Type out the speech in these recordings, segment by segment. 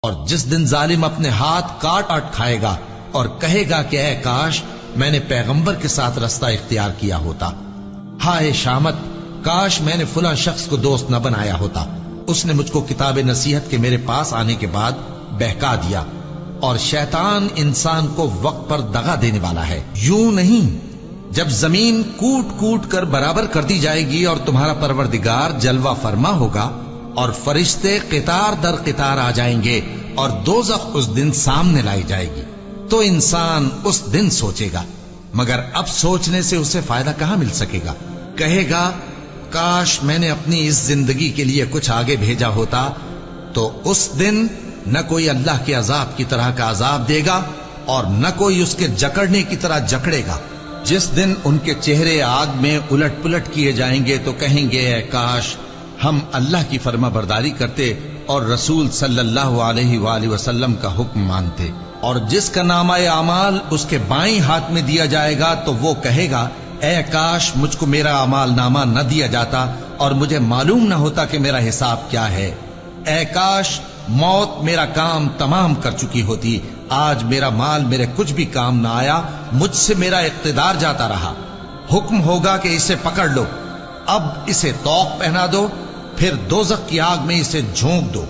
اور جس دن ظالم اپنے ہاتھ کاٹ کاٹ کھائے گا اور کہے گا کہ اے کاش میں نے پیغمبر کے ساتھ رستہ اختیار کیا ہوتا، ہائے شامت کاش میں نے فلاں شخص کو دوست نہ بنایا ہوتا، اس نے مجھ کو کتاب نصیحت کے میرے پاس آنے کے بعد بہکا دیا۔ اور شیطان انسان کو وقت پر دغا دینے والا ہے۔ یوں نہیں، جب زمین کوٹ کوٹ کر برابر کر دی جائے گی اور تمہارا پروردگار جلوہ فرما ہوگا اور فرشتے قطار در قطار آ جائیں گے اور دوزخ اس دن سامنے لائی جائے گی، تو انسان اس دن سوچے گا، مگر اب سوچنے سے اسے فائدہ کہاں مل سکے گا؟ کہے گا کاش میں نے اپنی اس زندگی کے لیے کچھ آگے بھیجا ہوتا، تو اس دن نہ کوئی اللہ کے عذاب کی طرح کا عذاب دے گا اور نہ کوئی اس کے جکڑنے کی طرح جکڑے گا۔ جس دن ان کے چہرے آگ میں الٹ پلٹ کیے جائیں گے تو کہیں گے اے کاش ہم اللہ کی فرما برداری کرتے اور رسول صلی اللہ علیہ وآلہ وسلم کا حکم مانتے۔ اور جس کا نامہ اعمال اس کے بائیں ہاتھ میں دیا جائے گا تو وہ کہے گا اے کاش مجھ کو میرا اعمال نامہ نہ دیا جاتا اور مجھے معلوم نہ ہوتا کہ میرا حساب کیا ہے۔ اے کاش موت میرا کام تمام کر چکی ہوتی، آج میرا مال میرے کچھ بھی کام نہ آیا، مجھ سے میرا اقتدار جاتا رہا۔ حکم ہوگا کہ اسے پکڑ لو، اب اسے طوق پہنا دو، پھر دوزخ کی آگ میں اسے جھونک دو،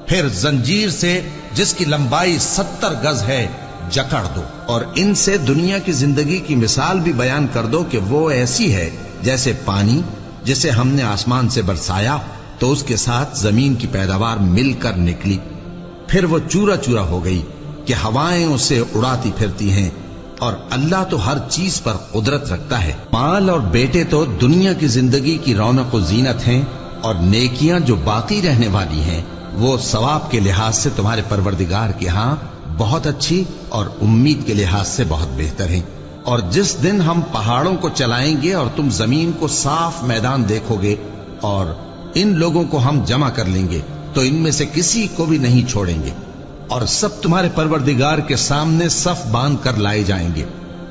پھر زنجیر سے جس کی لمبائی 70 گز ہے جکڑ دو۔ اور ان سے دنیا کی زندگی کی مثال بھی بیان کر دو کہ وہ ایسی ہے جیسے پانی جسے ہم نے آسمان سے برسایا تو اس کے ساتھ زمین کی پیداوار مل کر نکلی، پھر وہ چورا چورا ہو گئی کہ ہوائیں اسے اڑاتی پھرتی ہیں، اور اللہ تو ہر چیز پر قدرت رکھتا ہے۔ مال اور بیٹے تو دنیا کی زندگی کی رونق و زینت ہیں، اور نیکیاں جو باقی رہنے والی ہیں وہ ثواب کے لحاظ سے تمہارے پروردگار کے ہاں بہت اچھی اور امید کے لحاظ سے بہت بہتر ہیں۔ اور جس دن ہم پہاڑوں کو چلائیں گے اور تم زمین کو صاف میدان دیکھو گے اور ان لوگوں کو ہم جمع کر لیں گے تو ان میں سے کسی کو بھی نہیں چھوڑیں گے، اور سب تمہارے پروردگار کے سامنے صف باندھ کر لائے جائیں گے،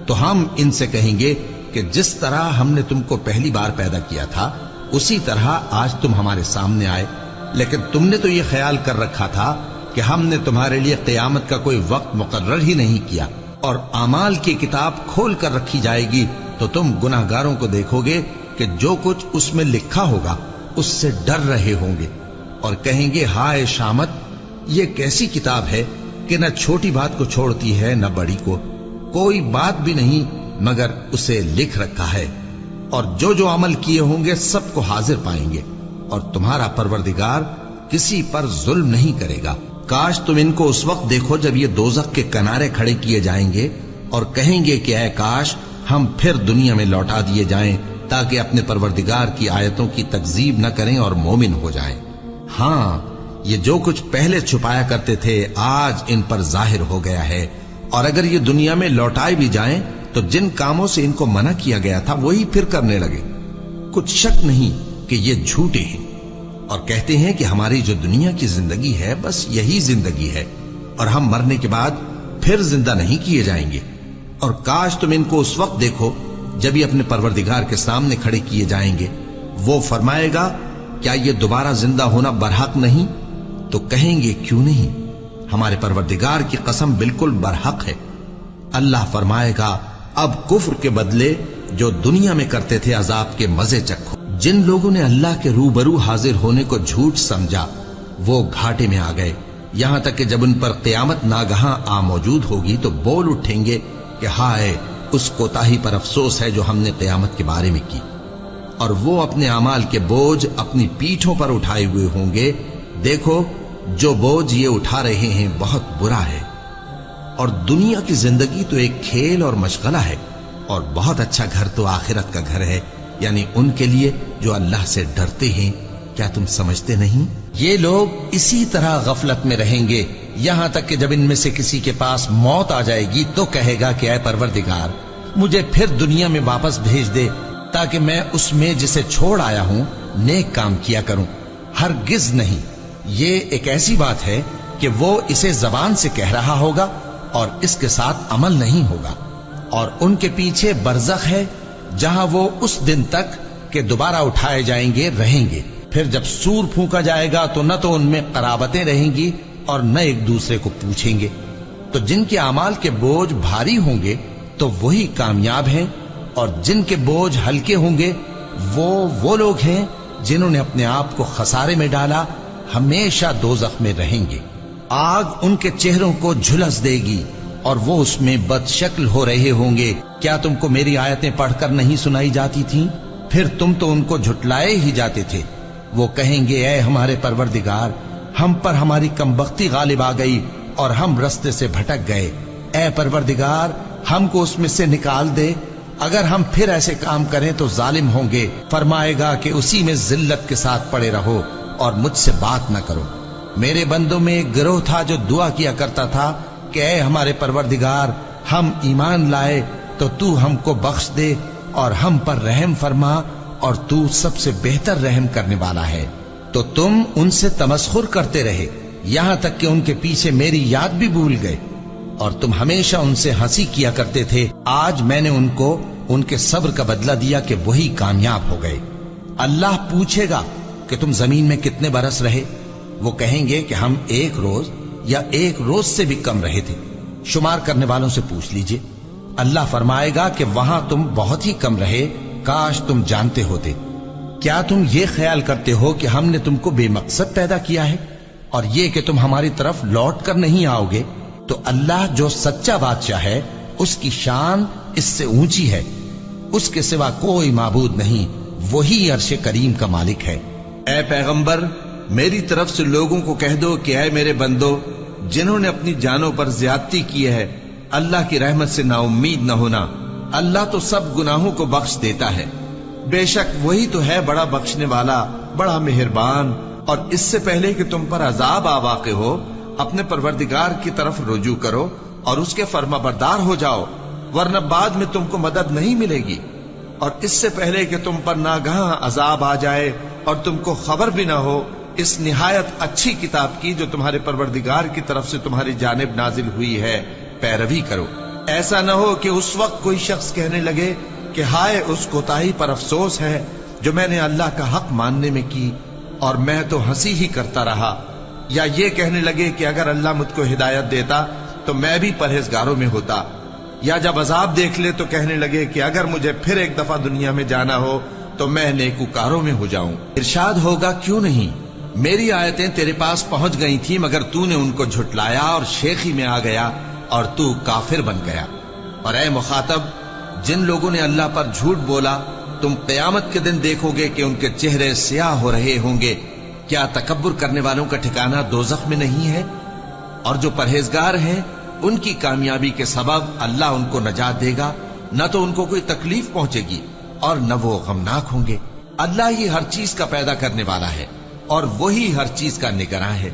تو ہم ان سے کہیں گے کہ جس طرح ہم نے تم کو پہلی بار پیدا کیا تھا اسی طرح آج تم ہمارے سامنے آئے، لیکن تم نے تو یہ خیال کر رکھا تھا کہ ہم نے تمہارے لیے قیامت کا کوئی وقت مقرر ہی نہیں کیا، اور اعمال کی کتاب کھول کر رکھی جائے گی تو تم گناہگاروں کو دیکھو گے کہ جو کچھ اس میں لکھا ہوگا اس سے ڈر رہے ہوں گے، اور کہیں گے ہائے شامت یہ کیسی کتاب ہے کہ نہ چھوٹی بات کو چھوڑتی ہے نہ بڑی کو، کوئی بات بھی نہیں مگر اسے لکھ رکھا ہے، اور جو جو عمل کیے ہوں گے سب کو حاضر پائیں گے، اور تمہارا پروردگار کسی پر ظلم نہیں کرے گا۔ کاش تم ان کو اس وقت دیکھو جب یہ دوزخ کے کنارے کھڑے کیے جائیں گے اور کہیں گے کہ اے کاش ہم پھر دنیا میں لوٹا دیے جائیں تاکہ اپنے پروردگار کی آیتوں کی تکذیب نہ کریں اور مومن ہو جائیں۔ ہاں یہ جو کچھ پہلے چھپایا کرتے تھے آج ان پر ظاہر ہو گیا ہے، اور اگر یہ دنیا میں لوٹائے بھی جائیں تو جن کاموں سے ان کو منع کیا گیا تھا وہی پھر کرنے لگے۔ کچھ شک نہیں کہ یہ جھوٹے ہیں اور کہتے ہیں کہ ہماری جو دنیا کی زندگی ہے بس یہی زندگی ہے اور ہم مرنے کے بعد پھر زندہ نہیں کیے جائیں گے۔ اور کاش تم ان کو اس وقت دیکھو جب یہ اپنے پروردگار کے سامنے کھڑے کیے جائیں گے، وہ فرمائے گا کیا یہ دوبارہ زندہ ہونا برحق نہیں؟ تو کہیں گے کیوں نہیں، ہمارے پروردگار کی قسم بالکل برحق ہے۔ اللہ فرمائے گا اب کفر کے بدلے جو دنیا میں کرتے تھے عذاب کے مزے چکھو۔ جن لوگوں نے اللہ کے روبرو حاضر ہونے کو جھوٹ سمجھا وہ گھاٹے میں آ گئے، یہاں تک کہ جب ان پر قیامت ناگہاں آ موجود ہوگی تو بول اٹھیں گے کہ ہائے اس کوتاہی پر افسوس ہے جو ہم نے قیامت کے بارے میں کی، اور وہ اپنے اعمال کے بوجھ اپنی پیٹھوں پر اٹھائے ہوئے ہوں گے، دیکھو جو بوجھ یہ اٹھا رہے ہیں بہت برا ہے۔ اور دنیا کی زندگی تو ایک کھیل اور مشغلہ ہے، اور بہت اچھا گھر تو آخرت کا گھر ہے، یعنی ان کے لیے جو اللہ سے ڈرتے ہیں۔ کیا تم سمجھتے نہیں؟ یہ لوگ اسی طرح غفلت میں رہیں گے یہاں تک کہ جب ان میں سے کسی کے پاس موت آ جائے گی تو کہے گا کہ اے پروردگار مجھے پھر دنیا میں واپس بھیج دے تاکہ میں اس میں جسے چھوڑ آیا ہوں نیک کام کیا کروں۔ ہرگز نہیں، یہ ایک ایسی بات ہے کہ وہ اسے زبان سے کہہ رہا ہوگا اور اس کے ساتھ عمل نہیں ہوگا، اور ان کے پیچھے برزخ ہے جہاں وہ اس دن تک کہ دوبارہ اٹھائے جائیں گے رہیں گے۔ پھر جب سور پھونکا جائے گا تو نہ تو ان میں قرابتیں رہیں گی اور نہ ایک دوسرے کو پوچھیں گے۔ تو جن کے اعمال کے بوجھ بھاری ہوں گے تو وہی کامیاب ہیں، اور جن کے بوجھ ہلکے ہوں گے وہ لوگ ہیں جنہوں نے اپنے آپ کو خسارے میں ڈالا، ہمیشہ دوزخ میں رہیں گے۔ آگ ان کے چہروں کو جھلس دے گی اور وہ اس میں بد شکل ہو رہے ہوں گے۔ کیا تم کو میری آیتیں پڑھ کر نہیں سنائی جاتی تھیں؟ پھر تم تو ان کو جھٹلائے ہی جاتے تھے۔ وہ کہیں گے اے ہمارے پروردگار، ہم پر ہماری کمبختی غالب آ گئی اور ہم رستے سے بھٹک گئے۔ اے پروردگار، ہم کو اس میں سے نکال دے، اگر ہم پھر ایسے کام کریں تو ظالم ہوں گے۔ فرمائے گا کہ اسی میں ذلت کے ساتھ پڑے رہو اور مجھ سے بات نہ کرو۔ میرے بندوں میں ایک گروہ تھا جو دعا کیا کرتا تھا کہ اے ہمارے پروردگار، ہم ایمان لائے تو تو ہم کو بخش دے اور ہم پر رحم فرما، اور تو سب سے بہتر رحم کرنے والا ہے۔ تو تم ان سے تمسخر کرتے رہے، یہاں تک کہ ان کے پیچھے میری یاد بھی بھول گئے، اور تم ہمیشہ ان سے ہنسی کیا کرتے تھے۔ آج میں نے ان کو ان کے صبر کا بدلہ دیا کہ وہی کامیاب ہو گئے۔ اللہ پوچھے گا کہ تم زمین میں کتنے برس رہے؟ وہ کہیں گے کہ ہم 1 روز یا 1 روز سے بھی کم رہے تھے۔ شمار کرنے والوں سے پوچھ لیجئے۔ اللہ فرمائے گا کہ وہاں تم بہت ہی کم رہے، کاش تم جانتے ہوتے۔ کیا تم یہ خیال کرتے ہو کہ ہم نے تم کو بے مقصد پیدا کیا ہے، اور یہ کہ تم ہماری طرف لوٹ کر نہیں آؤ گے؟ تو اللہ جو سچا بادشاہ ہے، اس کی شان اس سے اونچی ہے، اس کے سوا کوئی معبود نہیں، وہی عرش کریم کا مالک ہے۔ اے پیغمبر، میری طرف سے لوگوں کو کہہ دو کہ اے میرے بندو، جنہوں نے اپنی جانوں پر زیادتی کی ہے، اللہ کی رحمت سے نا امید نہ ہونا۔ اللہ تو سب گناہوں کو بخش دیتا ہے، بے شک وہی تو ہے بڑا بخشنے والا، بڑا مہربان۔ اور اس سے پہلے کہ تم پر عذاب آ واقع ہو، اپنے پروردگار کی طرف رجوع کرو اور اس کے فرما بردار ہو جاؤ، ورنہ بعد میں تم کو مدد نہیں ملے گی۔ اور اس سے پہلے کہ تم پر ناگہاں عذاب آ جائے اور تم کو خبر بھی نہ ہو، اس نہایت اچھی کتاب کی جو تمہارے پروردگار کی طرف سے تمہاری جانب نازل ہوئی ہے پیروی کرو۔ ایسا نہ ہو کہ اس وقت کوئی شخص کہنے لگے کہ ہائے اس کوتاہی پر افسوس ہے جو میں نے اللہ کا حق ماننے میں کی، اور میں تو ہنسی ہی کرتا رہا، یا یہ کہنے لگے کہ اگر اللہ مجھ کو ہدایت دیتا تو میں بھی پرہیزگاروں میں ہوتا، یا جب عذاب دیکھ لے تو کہنے لگے کہ اگر مجھے پھر ایک دفعہ دنیا میں جانا ہو تو میں نیکوکاروں میں ہو جاؤں۔ ارشاد ہوگا کیوں نہیں، میری آیتیں تیرے پاس پہنچ گئی تھی مگر تو نے ان کو جھٹلایا اور شیخی میں آ گیا اور تو کافر بن گیا۔ اور اے مخاطب، جن لوگوں نے اللہ پر جھوٹ بولا، تم قیامت کے دن دیکھو گے کہ ان کے چہرے سیاہ ہو رہے ہوں گے۔ کیا تکبر کرنے والوں کا ٹھکانہ دوزخ میں نہیں ہے؟ اور جو پرہیزگار ہیں ان کی کامیابی کے سبب اللہ ان کو نجات دے گا، نہ تو ان کو کوئی تکلیف پہنچے گی اور نہ وہ غمناک ہوں گے۔ اللہ ہی ہر چیز کا پیدا کرنے والا ہے اور وہی ہر چیز کا نگراں ہے۔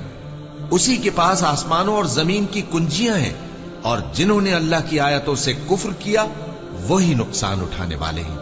اسی کے پاس آسمانوں اور زمین کی کنجیاں ہیں، اور جنہوں نے اللہ کی آیتوں سے کفر کیا وہی نقصان اٹھانے والے ہیں۔